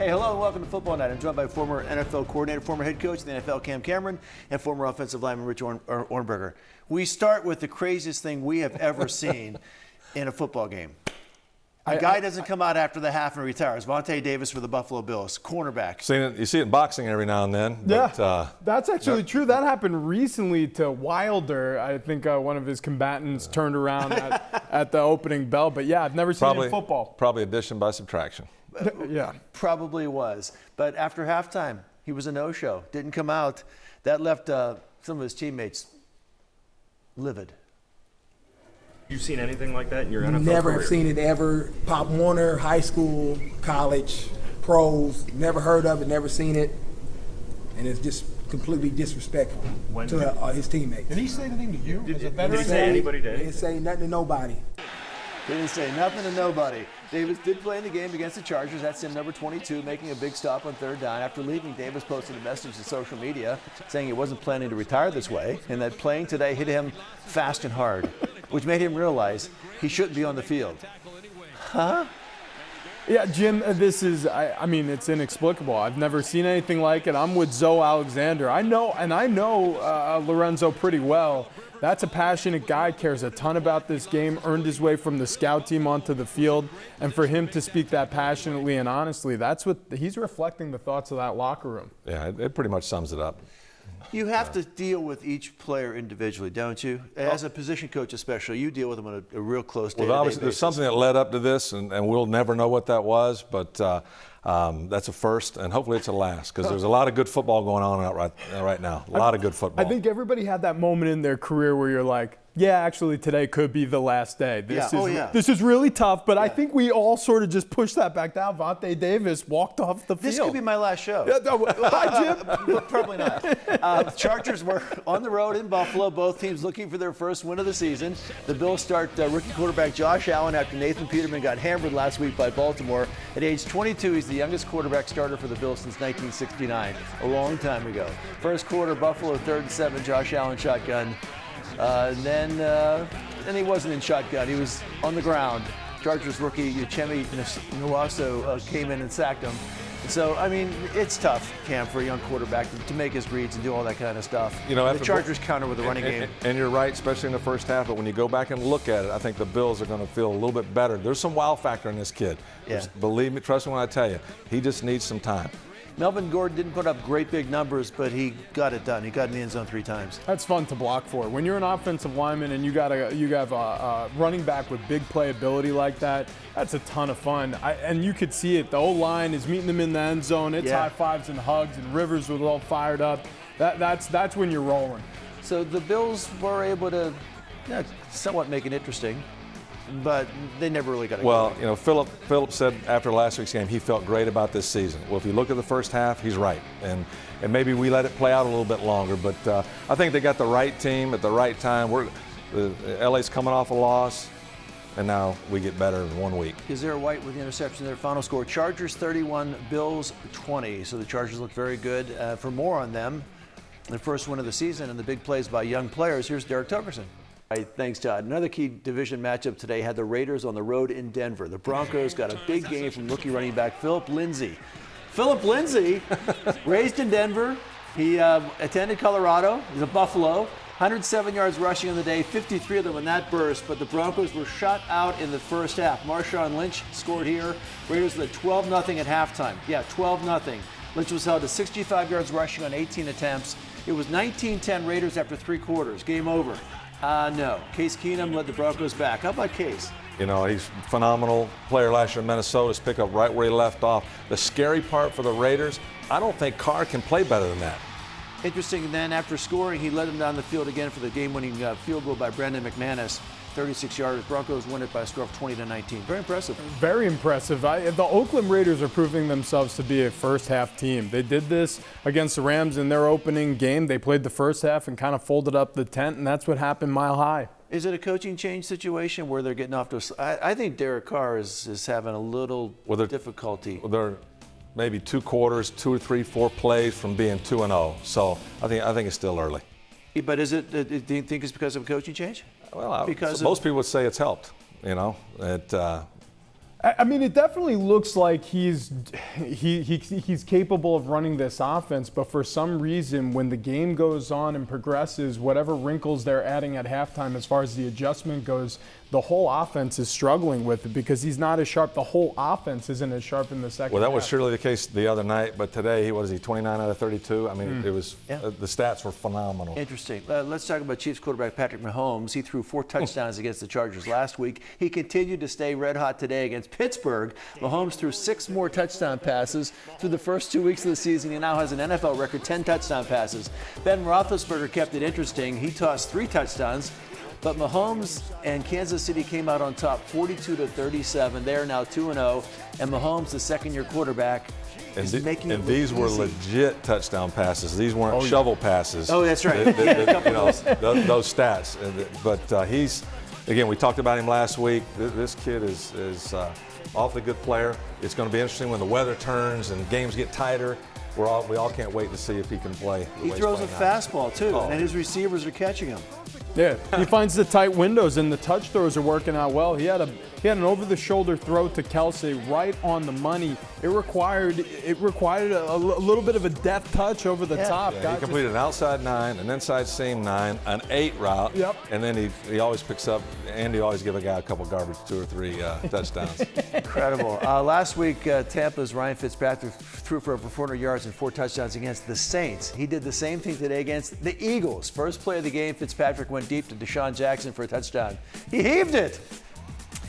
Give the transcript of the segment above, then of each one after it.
Hey, hello and welcome to Football Night. I'm joined by former NFL coordinator, former head coach of the NFL, Cam Cameron, and former offensive lineman, Rich Ohrnberger. We start with the craziest thing we have ever seen in a football game. A guy doesn't come out after the half and retires. Vontae Davis for the Buffalo Bills, cornerback. You see it in boxing every now and then. Yeah, but, that's actually true. That happened recently to Wilder. I think one of his combatants turned around at the opening bell. But yeah, I've never seen it in football. Probably addition by subtraction. Yeah. Probably was. But after halftime, he was a no-show. Didn't come out. That left some of his teammates livid. You've seen anything like that in your NFL Never career? have seen it ever. Pop Warner, high school, college, pros, never heard of it, never seen it. And it's just completely disrespectful to his teammates. Did he say anything to you? Did he say anybody did? He didn't say nothing to nobody. He didn't say nothing to nobody. Davis did play in the game against the Chargers. That's him, number 22, making a big stop on third down. After leaving, Davis posted a message to social media saying he wasn't planning to retire this way and that playing today hit him fast and hard, which made him realize he shouldn't be on the field. Huh? Yeah, Jim, this is, I mean, it's inexplicable. I've never seen anything like it. I'm with Zoe Alexander. I know Lorenzo pretty well. That's a passionate guy, cares a ton about this game, earned his way from the scout team onto the field. And for him to speak that passionately and honestly, that's what he's reflecting the thoughts of that locker room. Yeah, it pretty much sums it up. You have to deal with each player individually, don't you? As a position coach especially, you deal with them on a real close day-to-day Well, obviously, there's basis. something that led up to this, and we'll never know what that was, but that's a first, and hopefully it's a last, because there's a lot of good football going on right now. A lot of good football. I think everybody had that moment in their career where you're like, yeah, actually today could be the last day. This is really tough, but I think we all sort of just pushed that back down. Vontae Davis walked off the field. This could be my last show. Hi, Jim. Probably not. The Chargers were on the road in Buffalo, both teams looking for their first win of the season. The Bills start rookie quarterback Josh Allen after Nathan Peterman got hammered last week by Baltimore. At age 22, he's the youngest quarterback starter for the Bills since 1969, a long time ago. First quarter, Buffalo 3rd and 7, Josh Allen shotgun. Then he wasn't in shotgun. He was on the ground. Chargers rookie Uchenna Nwasu came in and sacked him. So, I mean, it's tough, Cam, for a young quarterback to make his reads and do all that kind of stuff. You know, the Chargers counter with the running game. And you're right, especially in the first half, but when you go back and look at it, I think the Bills are going to feel a little bit better. There's some wow factor in this kid. Yeah. Believe me, trust me when I tell you, he just needs some time. Melvin Gordon didn't put up great big numbers, but he got it done. He got in the end zone 3 times. That's fun to block for. When you're an offensive lineman and you have a running back with big playability like that, that's a ton of fun. And you could see it. The O-line is meeting them in the end zone. It's high fives and hugs, and Rivers was all fired up. That's when you're rolling. So the Bills were able to somewhat make it interesting, but they never really got it. Well, you know, Philip said after last week's game he felt great about this season. Well, if you look at the first half, he's right. And maybe we let it play out a little bit longer. But I think they got the right team at the right time. LA's coming off a loss, and now we get better in 1 week. Kazir White with the interception there. Final score, Chargers 31, Bills 20. So the Chargers look very good. For more on them, the first win of the season and the big plays by young players, here's Derek Togerson. All right, thanks, Todd. Another key division matchup today had the Raiders on the road in Denver. The Broncos got a big game from rookie running back Philip Lindsay. Philip Lindsay, raised in Denver. He attended Colorado. He's a Buffalo. 107 yards rushing on the day, 53 of them in that burst, but the Broncos were shut out in the first half. Marshawn Lynch scored here. Raiders led 12-0 at halftime. Yeah, 12-0. Lynch was held to 65 yards rushing on 18 attempts. It was 19-10 Raiders after 3 quarters. Game over. No. Case Keenum led the Broncos back. How about Case? You know, he's a phenomenal player last year in Minnesota's pick up right where he left off. The scary part for the Raiders, I don't think Carr can play better than that. Interesting, and then after scoring, he led them down the field again for the game-winning field goal by Brandon McManus. 36 yards. Broncos win it by a score of 20-19. Very impressive. Very impressive. The Oakland Raiders are proving themselves to be a first-half team. They did this against the Rams in their opening game. They played the first half and kind of folded up the tent, and that's what happened Mile High. Is it a coaching change situation where they're getting off to I think Derek Carr is having a little difficulty. They're maybe 2 quarters, 2 or 3, 4 plays from being 2-0. So I think it's still early. But is it? Do you think it's because of a coaching change? Well, most people would say it's helped. You know, I mean, it definitely looks like he's capable of running this offense, but for some reason, when the game goes on and progresses, whatever wrinkles they're adding at halftime as far as the adjustment goes, the whole offense is struggling with it because he's not as sharp. The whole offense isn't as sharp in the second Well, that half. was surely the case the other night, but today, what is he, 29 out of 32? I mean, it was the stats were phenomenal. Interesting. Let's talk about Chiefs quarterback Patrick Mahomes. He threw 4 touchdowns against the Chargers last week. He continued to stay red hot today against Pittsburgh. Mahomes threw 6 more touchdown passes through the first 2 weeks of the season. He now has an NFL record 10 touchdown passes. Ben Roethlisberger kept it interesting. He tossed 3 touchdowns. But Mahomes and Kansas City came out on top 42-37. They are now 2-0. And Mahomes, the second-year quarterback, is making it look these were easy. legit touchdown passes. These weren't shovel passes. Oh, that's right. Those stats. But he's, again, we talked about him last week. This kid is awfully good player. It's going to be interesting when the weather turns and games get tighter. We all can't wait to see if he can play. He throws a fastball, too, and his receivers are catching him. Yeah, he finds the tight windows, and the touch throws are working out well. He had an over-the-shoulder throw to Kelsey right on the money. It required a little bit of a deft touch over the top. Yeah, he completed an outside 9, an inside seam 9, an 8 route, and then he always picks up. Andy always give a guy a couple garbage 2 or 3 touchdowns. Incredible. Last week, Tampa's Ryan Fitzpatrick threw for over 400 yards and 4 touchdowns against the Saints. He did the same thing today against the Eagles. First play of the game, Fitzpatrick went deep to Deshaun Jackson for a touchdown. He heaved it.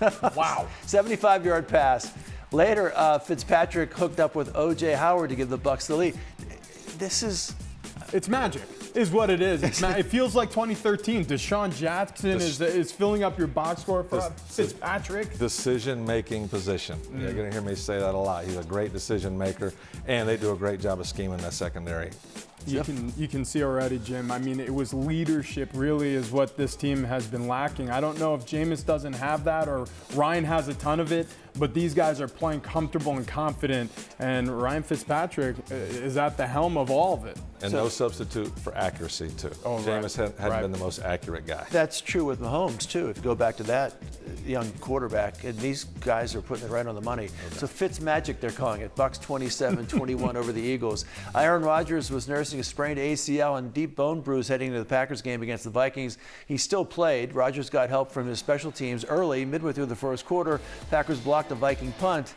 Wow. 75-yard pass. Later, Fitzpatrick hooked up with O.J. Howard to give the Bucs the lead. It's magic, is what it is. It feels like 2013. Deshaun Jackson is filling up your box score for Fitzpatrick. Decision-making position. You're going to hear me say that a lot. He's a great decision maker, and they do a great job of scheming that secondary. You can see already, Jim. I mean, it was leadership really is what this team has been lacking. I don't know if Jameis doesn't have that or Ryan has a ton of it, but these guys are playing comfortable and confident, and Ryan Fitzpatrick is at the helm of all of it. And no substitute for accuracy, too. Jameis hadn't been the most accurate guy. That's true with Mahomes, too. If you go back to that young quarterback, and these guys are putting it right on the money. So Fitz Magic, they're calling it. Bucs 27-21 over the Eagles. Aaron Rodgers was nursing a sprained ACL and deep bone bruise heading into the Packers game against the Vikings. He still played. Rodgers got help from his special teams early, midway through the first quarter. Packers blocked a Viking punt.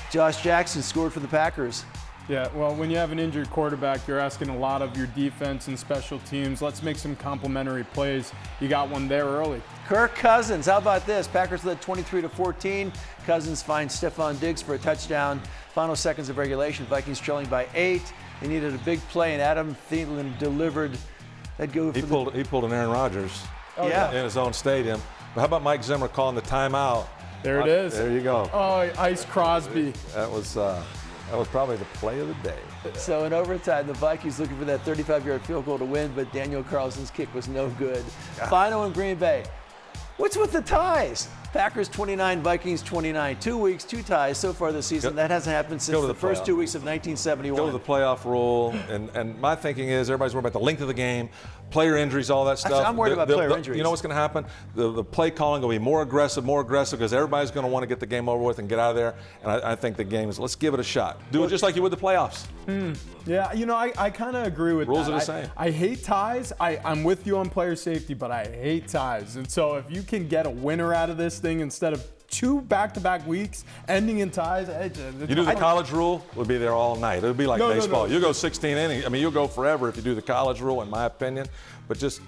Josh Jackson scored for the Packers. Yeah, well, when you have an injured quarterback, you're asking a lot of your defense and special teams. Let's make some complimentary plays. You got one there early. Kirk Cousins, how about this? Packers led 23-14. Cousins finds Stephon Diggs for a touchdown. Final seconds of regulation, Vikings trailing by 8. They needed a big play, and Adam Thielen delivered. He pulled an Aaron Rodgers in his own stadium. But how about Mike Zimmer calling the timeout? There it is. There you go. Oh, Ice Crosby. That was probably the play of the day. So in overtime, the Vikings looking for that 35-yard field goal to win, but Daniel Carlson's kick was no good. Final in Green Bay. What's with the ties? Packers 29, Vikings 29. 2 weeks, 2 ties so far this season. That hasn't happened since the first 2 weeks of 1971. Go to the playoff rule. And my thinking is everybody's worried about the length of the game, player injuries, all that stuff. I'm worried about player injuries. You know what's going to happen? The play calling will be more aggressive because everybody's going to want to get the game over with and get out of there. And I think the game is, let's give it a shot. Do it just like you would the playoffs. Yeah, you know, I kind of agree with that. Rules are the same. I hate ties. I'm with you on player safety, but I hate ties. And so if you can get a winner out of this thing instead of 2 back-to-back weeks ending in ties. You do the college rule, we'll be there all night. It'll be like baseball. You'll go 16 innings. I mean, you'll go forever if you do the college rule, in my opinion. But just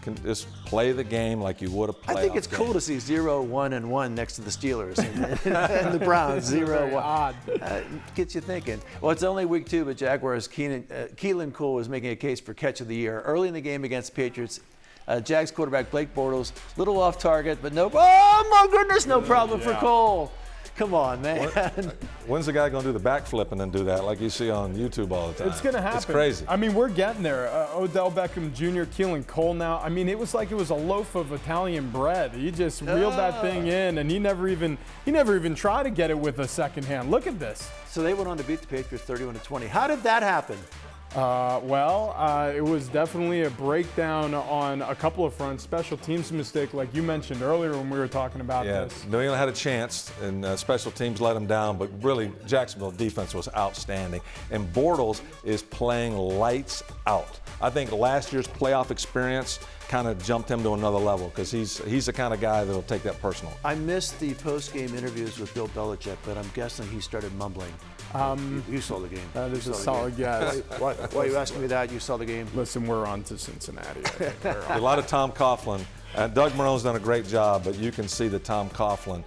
play the game like you would a playoff I think it's cool to see 0-1-1 next to the Steelers and the Browns 0-1. Gets you thinking. Well, it's only week 2, but Jaguars' Keelan Cole was making a case for catch of the year early in the game against the Patriots. Jags quarterback Blake Bortles, little off target, but no. Oh my goodness, no problem for Cole. Come on, man. When's the guy going to do the backflip and then do that like you see on YouTube all the time? It's going to happen. It's crazy. I mean, we're getting there. Odell Beckham Jr., Keelan Cole now. I mean, it was like it was a loaf of Italian bread. He just reeled that thing in, and he never even tried to get it with a second hand. Look at this. So they went on to beat the Patriots 31-20. How did that happen? It was definitely a breakdown on a couple of fronts. Special teams mistake, like you mentioned earlier when we were talking about this. New England had a chance, and special teams let them down, but really Jacksonville defense was outstanding. And Bortles is playing lights out. I think last year's playoff experience kind of jumped him to another level because he's the kind of guy that'll take that personal. I missed the post-game interviews with Bill Belichick, but I'm guessing he started mumbling. You saw the game. That is a solid guess. Why are you asking me that? You saw the game? Listen, we're on to Cincinnati. A lot of Tom Coughlin. Doug Marone's done a great job, but you can see the Tom Coughlin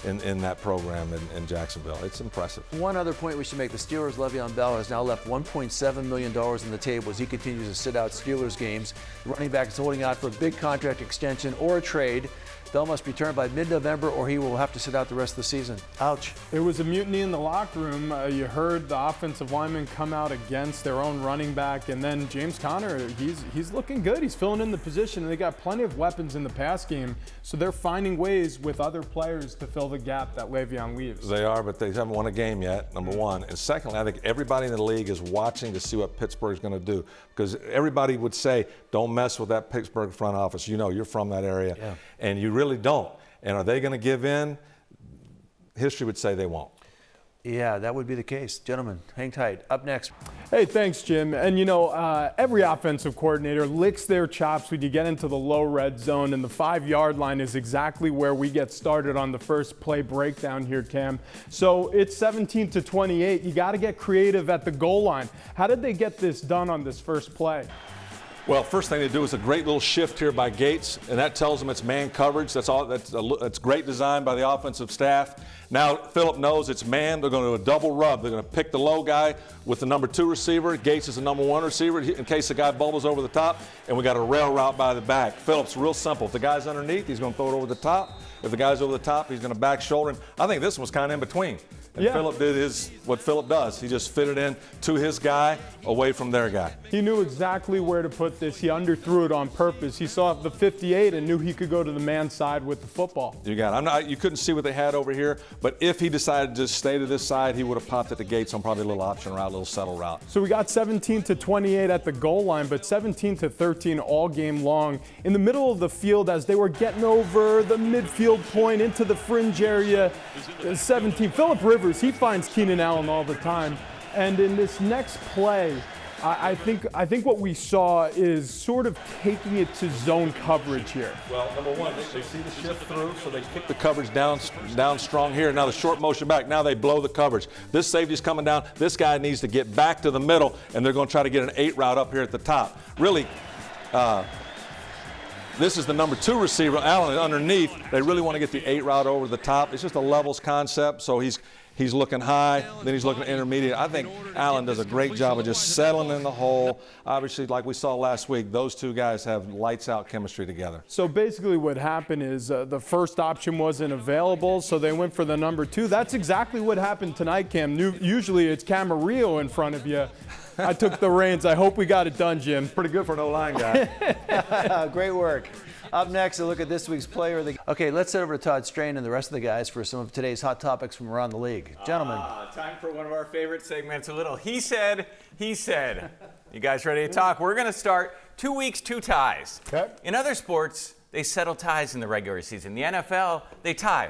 in that program in Jacksonville. It's impressive. One other point we should make, the Steelers' Le'Veon Bell has now left $1.7 million on the table as he continues to sit out Steelers games. The running back is holding out for a big contract extension or a trade. Bell must return by mid-November or he will have to sit out the rest of the season. Ouch. It was a mutiny in the locker room. You heard the offensive linemen come out against their own running back, and then James Conner, he's looking good. He's filling in the position, and they got plenty of weapons in the pass game, so they're finding ways with other players to fill the gap that Le'Veon leaves. They are, but they haven't won a game yet, number one. And secondly, I think everybody in the league is watching to see what Pittsburgh's going to do, because everybody would say, don't mess with that Pittsburgh front office. You know, you're from that area, and you really don't. And are they going to give in? History would say they won't. Yeah, that would be the case. Gentlemen, hang tight. Up next. Hey, thanks, Jim. And, every offensive coordinator licks their chops when you get into the low red zone, and the 5-yard line is exactly where we get started on the first play breakdown here, Cam. So it's 17-28. You got to get creative at the goal line. How did they get this done on this first play? Well, first thing they do is a great little shift here by Gates, and that tells them it's man coverage. That's great design by the offensive staff. Now Phillip knows it's man. They're going to do a double rub. They're going to pick the low guy with the number 2 receiver. Gates is the number 1 receiver in case the guy bubbles over the top, and we got a rail route by the back. Phillip's real simple. If the guy's underneath, he's going to throw it over the top. If the guy's over the top, he's going to back shoulder him. I think this one was kind of in between. And Phillip did what Phillip does. He just fitted in to his guy away from their guy. He knew exactly where to put this. He underthrew it on purpose. He saw the 58 and knew he could go to the man side with the football. You got it. You couldn't see what they had over here, but if he decided to just stay to this side, he would have popped at the Gates on probably a little option route, a little settle route. So we got 17-28 at the goal line, but 17-13 all game long. In the middle of the field, as they were getting over the midfield point into the fringe area, 17. Phillip Rivers, he finds Keenan Allen all the time. And in this next play, I think what we saw is sort of taking it to zone coverage here. Well, number one, they see the shift through, so they kick the coverage down strong here. Now the short motion back. Now they blow the coverage. This safety's coming down. This guy needs to get back to the middle, and they're going to try to get an 8 route up here at the top. Really, this is the number 2 receiver, Allen, underneath. They really want to get the 8 route over the top. It's just a levels concept, so he's looking high, then he's looking intermediate. I think Allen does a great job of just settling in the hole. Obviously, like we saw last week, those two guys have lights-out chemistry together. So basically what happened is the first option wasn't available, so they went for the number 2. That's exactly what happened tonight, Cam. Usually it's Camarillo in front of you. I took the reins. I hope we got it done, Jim. Pretty good for an O-line guy. Great work. Up next, a look at this week's player of the... Okay, let's head over to Todd Strain and the rest of the guys for some of today's hot topics from around the league. Gentlemen. Time for one of our favorite segments, a little he said, he said. You guys ready to talk? We're going to start 2 weeks, 2 ties. Okay. In other sports, they settle ties in the regular season. The NFL, they tie.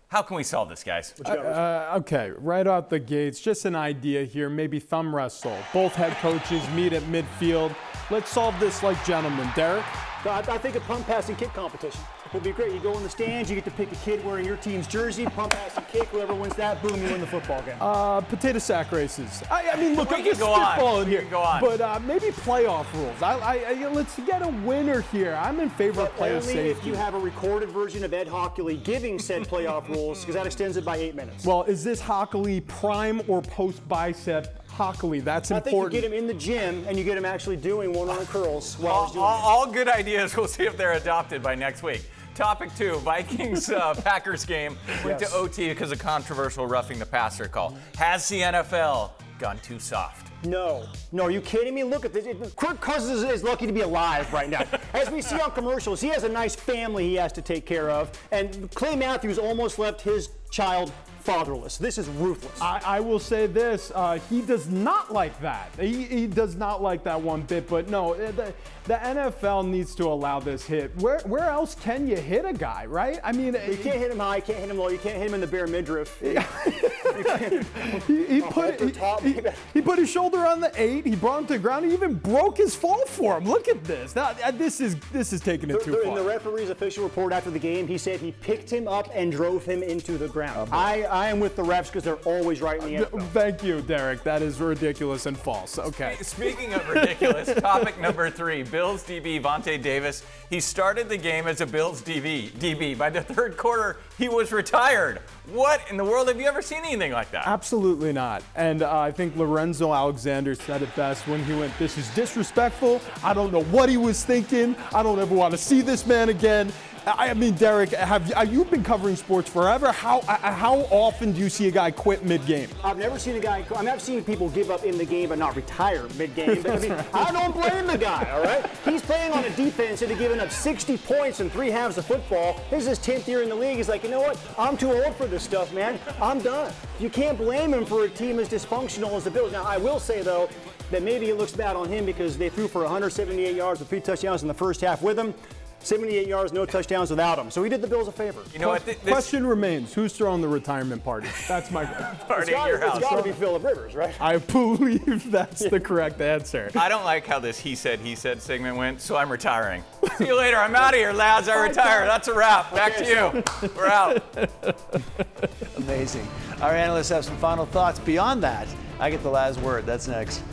How can we solve this, guys? Okay, right out the gates, just an idea here, maybe thumb wrestle. Both head coaches meet at midfield. Let's solve this like gentlemen. Derek? I think a pump, pass, and kick competition would be great. You go in the stands, you get to pick a kid wearing your team's jersey, pump, pass, and kick. Whoever wins that, boom, you win the football game. Potato sack races. I mean, look, I'm just go on. spitballing here. Go on. But maybe playoff rules. Let's get a winner here. I'm in favor of player safety. Only if you have a recorded version of Ed Hockley giving said playoff rules, because that extends it by 8 minutes. Well, is this Hockley prime or post-bicep Hockley? That's important. I think you get him in the gym and you get him actually doing one-arm curls while he's doing all good ideas. We'll see if they're adopted by next week. Topic 2, Vikings-Packers game went to OT because of controversial roughing the passer call. Has the NFL gone too soft? No, are you kidding me? Look at this. Kirk Cousins is lucky to be alive right now. As we see on commercials, he has a nice family he has to take care of. And Clay Matthews almost left his child fatherless. This is ruthless. I will say this, he does not like that. He does not like that one bit, but no, the NFL needs to allow this hit. Where else can you hit a guy, right? I mean, you can't hit him high, you can't hit him low, you can't hit him in the bare midriff. He put his shoulder on the 8, he brought him to the ground, he even broke his fall for him. Look at this. Now, this is taking it too far. In the referee's official report after the game, he said he picked him up and drove him into the ground. I am with the refs because they're always right in the NFL. Thank you, Derek. That is ridiculous and false. Okay. Speaking of ridiculous, topic number 3, Bills DB Vontae Davis. He started the game as a Bills DB. By the third quarter, he was retired. What in the world? Have you ever seen anything like that? Absolutely not. And I think Lorenzo Alexander said it best when he went, "This is disrespectful. I don't know what he was thinking. I don't ever want to see this man again." I mean, Derek, have you been covering sports forever? How often do you see a guy quit mid-game? I've never seen a guy. I mean, I've seen people give up in the game but not retire mid-game. I mean, I don't blame the guy. All right, he's playing on a defense that had given up 60 points in 3 halves of football. This is his 10th year in the league. He's like, you know what? I'm too old for this stuff, man. I'm done. You can't blame him for a team as dysfunctional as the Bills. Now, I will say though that maybe it looks bad on him because they threw for 178 yards with 3 touchdowns in the first half with him. 78 yards, no touchdowns without him. So he did the Bills a favor. You know what? Question remains: who's throwing the retirement party? That's my party at your house. It's got to be Phillip Rivers, right? I believe that's the correct answer. I don't like how this he said segment went, so I'm retiring. See you later. I'm out of here, lads. I retire. That's a wrap. Back to you. We're out. Amazing. Our analysts have some final thoughts. Beyond that, I get the last word. That's next.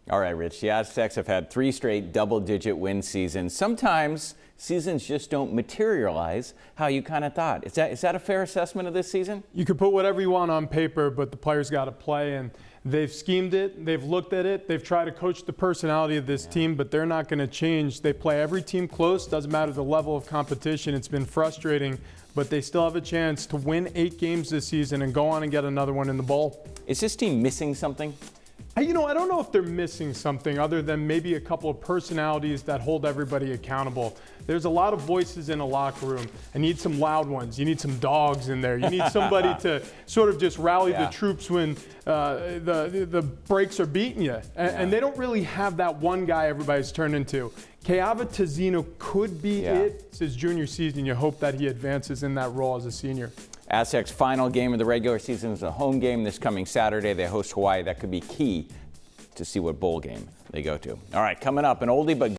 All right, Rich. The Aztecs have had 3 straight double-digit win seasons. Sometimes seasons just don't materialize how you kind of thought. Is that a fair assessment of this season? You could put whatever you want on paper, but the players got to play, and they've schemed it, they've looked at it, they've tried to coach the personality of this team, but they're not going to change. They play every team close, doesn't matter the level of competition. It's been frustrating, but they still have a chance to win 8 games this season and go on and get another one in the bowl. Is this team missing something? You know, I don't know if they're missing something other than maybe a couple of personalities that hold everybody accountable. There's a lot of voices in a locker room. I need some loud ones. You need some dogs in there. You need somebody to sort of just rally the troops when the brakes are beating you. And they don't really have that one guy everybody's turned into. Keava Tazino could be it. It's his junior season. You hope that he advances in that role as a senior. Aztecs' final game of the regular season is a home game this coming Saturday. They host Hawaii. That could be key to see what bowl game they go to. All right, coming up, an oldie but